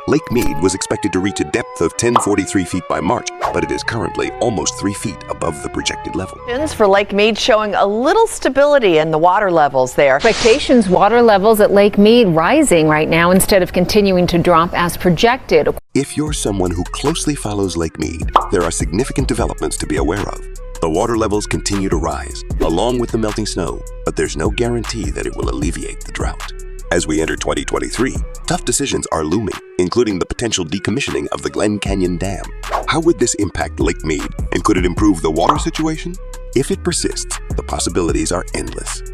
Lake Mead was expected to reach a depth of 1043 feet by March, but it is currently almost 3 feet above the projected level. For Lake Mead showing a little stability in the water levels there. Expectations, water levels at Lake Mead rising right now instead of continuing to drop as projected. If you're someone who closely follows Lake Mead, there are significant developments to be aware of. The water levels continue to rise, along with the melting snow, but there's no guarantee that it will alleviate the drought. As we enter 2023, tough decisions are looming, including the potential decommissioning of the Glen Canyon Dam. How would this impact Lake Mead, and could it improve the water situation? If it persists, the possibilities are endless.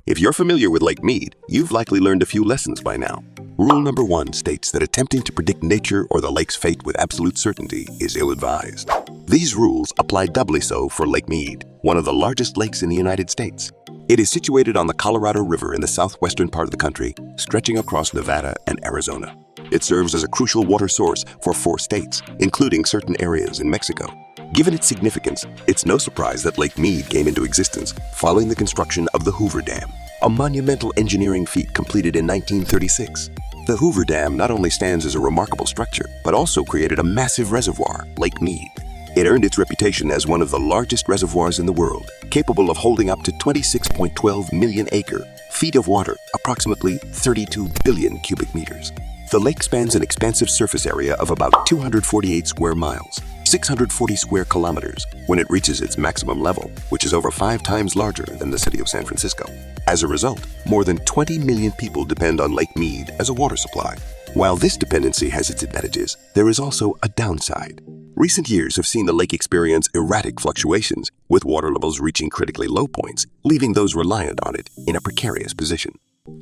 If you're familiar with Lake Mead, you've likely learned a few lessons by now. Rule number 1 states that attempting to predict nature or the lake's fate with absolute certainty is ill-advised. These rules apply doubly so for Lake Mead, one of the largest lakes in the United States. It is situated on the Colorado River in the southwestern part of the country, stretching across Nevada and Arizona. It serves as a crucial water source for 4 states, including certain areas in Mexico. Given its significance, it's no surprise that Lake Mead came into existence following the construction of the Hoover Dam, a monumental engineering feat completed in 1936. The Hoover Dam not only stands as a remarkable structure, but also created a massive reservoir, Lake Mead. It earned its reputation as one of the largest reservoirs in the world, capable of holding up to 26.12 million acre-feet of water, approximately 32 billion cubic meters. The lake spans an expansive surface area of about 248 square miles, 640 square kilometers, when it reaches its maximum level, which is over 5 times larger than the city of San Francisco. As a result, more than 20 million people depend on Lake Mead as a water supply. While this dependency has its advantages, there is also a downside. Recent years have seen the lake experience erratic fluctuations, with water levels reaching critically low points, leaving those reliant on it in a precarious position.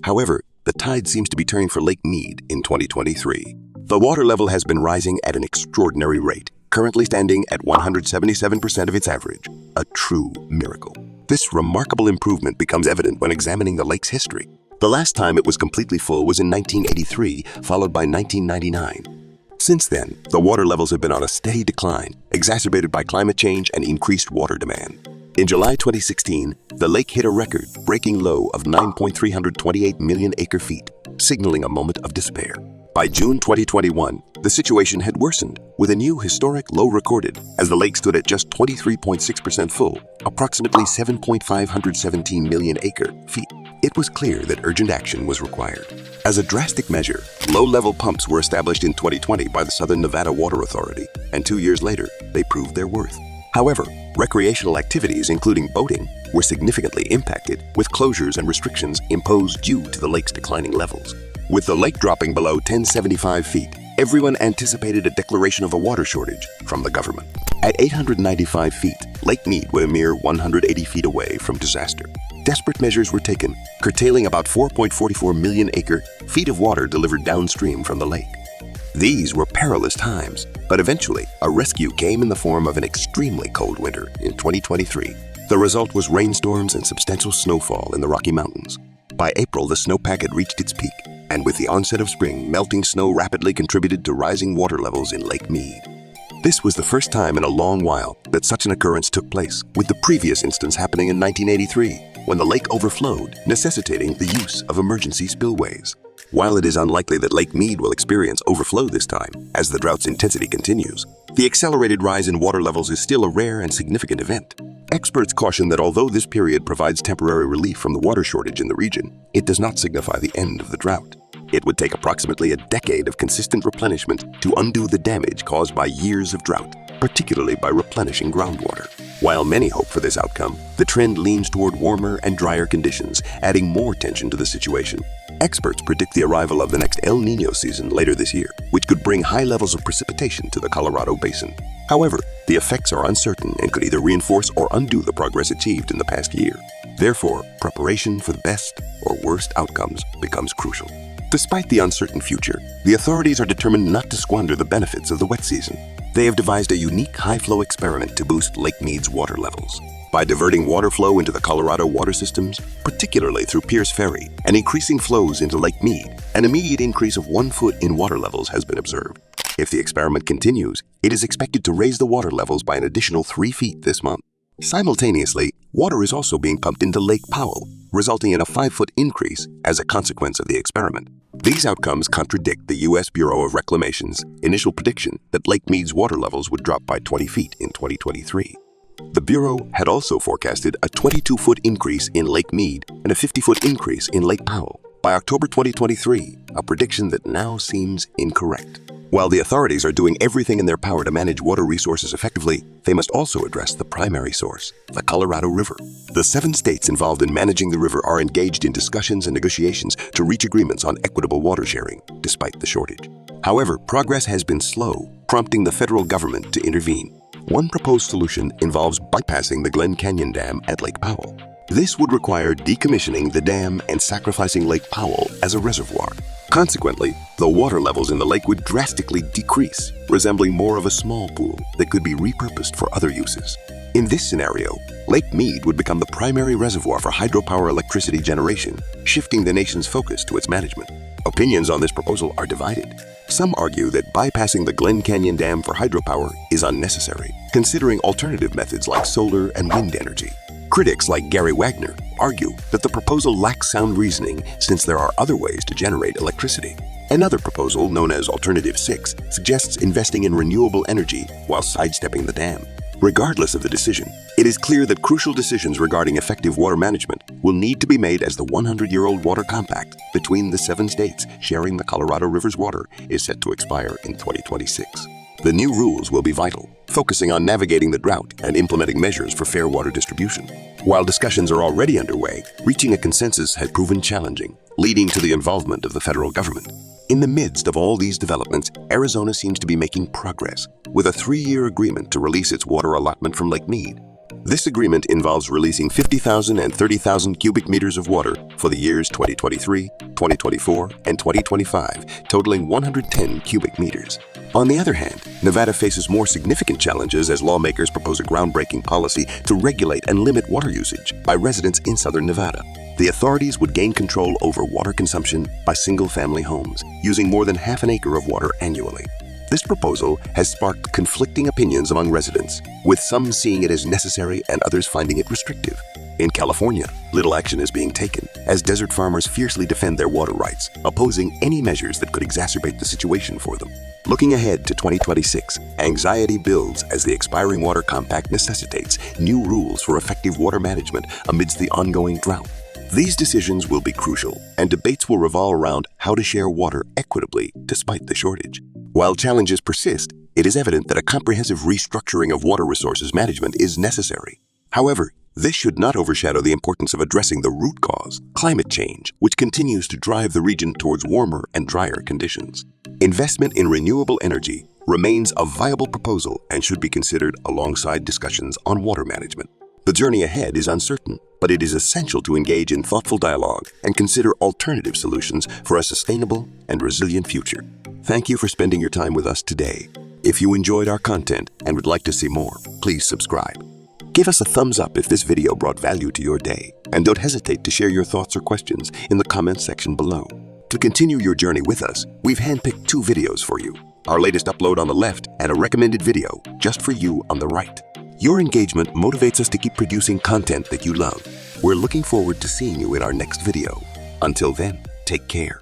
However, the tide seems to be turning for Lake Mead in 2023. The water level has been rising at an extraordinary rate, currently standing at 177% of its average, a true miracle. This remarkable improvement becomes evident when examining the lake's history. The last time it was completely full was in 1983, followed by 1999. Since then, the water levels have been on a steady decline, exacerbated by climate change and increased water demand. In July 2016, the lake hit a record-breaking low of 9.328 million acre-feet, signaling a moment of despair. By June 2021, the situation had worsened, with a new historic low recorded as the lake stood at just 23.6% full, approximately 7.517 million acre-feet. It was clear that urgent action was required. As a drastic measure, low-level pumps were established in 2020 by the Southern Nevada Water Authority, and 2 years later, they proved their worth. However, recreational activities, including boating, were significantly impacted, with closures and restrictions imposed due to the lake's declining levels. With the lake dropping below 1075 feet, everyone anticipated a declaration of a water shortage from the government. At 895 feet, Lake Mead was a mere 180 feet away from disaster. Desperate measures were taken, curtailing about 4.44 million acre-feet of water delivered downstream from the lake. These were perilous times, but eventually a rescue came in the form of an extremely cold winter in 2023. The result was rainstorms and substantial snowfall in the Rocky Mountains. By April, the snowpack had reached its peak, and with the onset of spring, melting snow rapidly contributed to rising water levels in Lake Mead. This was the first time in a long while that such an occurrence took place, with the previous instance happening in 1983, when the lake overflowed, necessitating the use of emergency spillways. While it is unlikely that Lake Mead will experience overflow this time, as the drought's intensity continues, the accelerated rise in water levels is still a rare and significant event. Experts caution that although this period provides temporary relief from the water shortage in the region, it does not signify the end of the drought. It would take approximately a decade of consistent replenishment to undo the damage caused by years of drought, particularly by replenishing groundwater. While many hope for this outcome, the trend leans toward warmer and drier conditions, adding more tension to the situation. Experts predict the arrival of the next El Niño season later this year, which could bring high levels of precipitation to the Colorado Basin. However, the effects are uncertain and could either reinforce or undo the progress achieved in the past year. Therefore, preparation for the best or worst outcomes becomes crucial. Despite the uncertain future, the authorities are determined not to squander the benefits of the wet season. They have devised a unique high-flow experiment to boost Lake Mead's water levels. By diverting water flow into the Colorado water systems, particularly through Pierce Ferry, and increasing flows into Lake Mead, an immediate increase of 1 foot in water levels has been observed. If the experiment continues, it is expected to raise the water levels by an additional 3 feet this month. Simultaneously, water is also being pumped into Lake Powell, resulting in a 5-foot increase as a consequence of the experiment. These outcomes contradict the U.S. Bureau of Reclamation's initial prediction that Lake Mead's water levels would drop by 20 feet in 2023. The Bureau had also forecasted a 22-foot increase in Lake Mead and a 50-foot increase in Lake Powell by October 2023, a prediction that now seems incorrect. While the authorities are doing everything in their power to manage water resources effectively, they must also address the primary source, the Colorado River. The 7 states involved in managing the river are engaged in discussions and negotiations to reach agreements on equitable water sharing, despite the shortage. However, progress has been slow, prompting the federal government to intervene. One proposed solution involves bypassing the Glen Canyon Dam at Lake Powell. This would require decommissioning the dam and sacrificing Lake Powell as a reservoir. Consequently, the water levels in the lake would drastically decrease, resembling more of a small pool that could be repurposed for other uses. In this scenario, Lake Mead would become the primary reservoir for hydropower electricity generation, shifting the nation's focus to its management. Opinions on this proposal are divided. Some argue that bypassing the Glen Canyon Dam for hydropower is unnecessary, considering alternative methods like solar and wind energy. Critics like Gary Wagner argue that the proposal lacks sound reasoning since there are other ways to generate electricity. Another proposal, known as Alternative 6, suggests investing in renewable energy while sidestepping the dam. Regardless of the decision, it is clear that crucial decisions regarding effective water management will need to be made as the 100-year-old water compact between the 7 states sharing the Colorado River's water is set to expire in 2026. The new rules will be vital, focusing on navigating the drought and implementing measures for fair water distribution. While discussions are already underway, reaching a consensus had proven challenging, leading to the involvement of the federal government. In the midst of all these developments, Arizona seems to be making progress, with a 3-year agreement to release its water allotment from Lake Mead. This agreement involves releasing 50,000 and 30,000 cubic meters of water for the years 2023, 2024, and 2025, totaling 110 cubic meters. On the other hand, Nevada faces more significant challenges as lawmakers propose a groundbreaking policy to regulate and limit water usage by residents in southern Nevada. The authorities would gain control over water consumption by single-family homes, using more than half an acre of water annually. This proposal has sparked conflicting opinions among residents, with some seeing it as necessary and others finding it restrictive. In California, little action is being taken as desert farmers fiercely defend their water rights, opposing any measures that could exacerbate the situation for them. Looking ahead to 2026, anxiety builds as the expiring water compact necessitates new rules for effective water management amidst the ongoing drought. These decisions will be crucial, and debates will revolve around how to share water equitably despite the shortage. While challenges persist, it is evident that a comprehensive restructuring of water resources management is necessary. However, this should not overshadow the importance of addressing the root cause, climate change, which continues to drive the region towards warmer and drier conditions. Investment in renewable energy remains a viable proposal and should be considered alongside discussions on water management. The journey ahead is uncertain, but it is essential to engage in thoughtful dialogue and consider alternative solutions for a sustainable and resilient future. Thank you for spending your time with us today. If you enjoyed our content and would like to see more, please subscribe. Give us a thumbs up if this video brought value to your day, and don't hesitate to share your thoughts or questions in the comments section below. To continue your journey with us, we've handpicked 2 videos for you. Our latest upload on the left and a recommended video just for you on the right. Your engagement motivates us to keep producing content that you love. We're looking forward to seeing you in our next video. Until then, take care.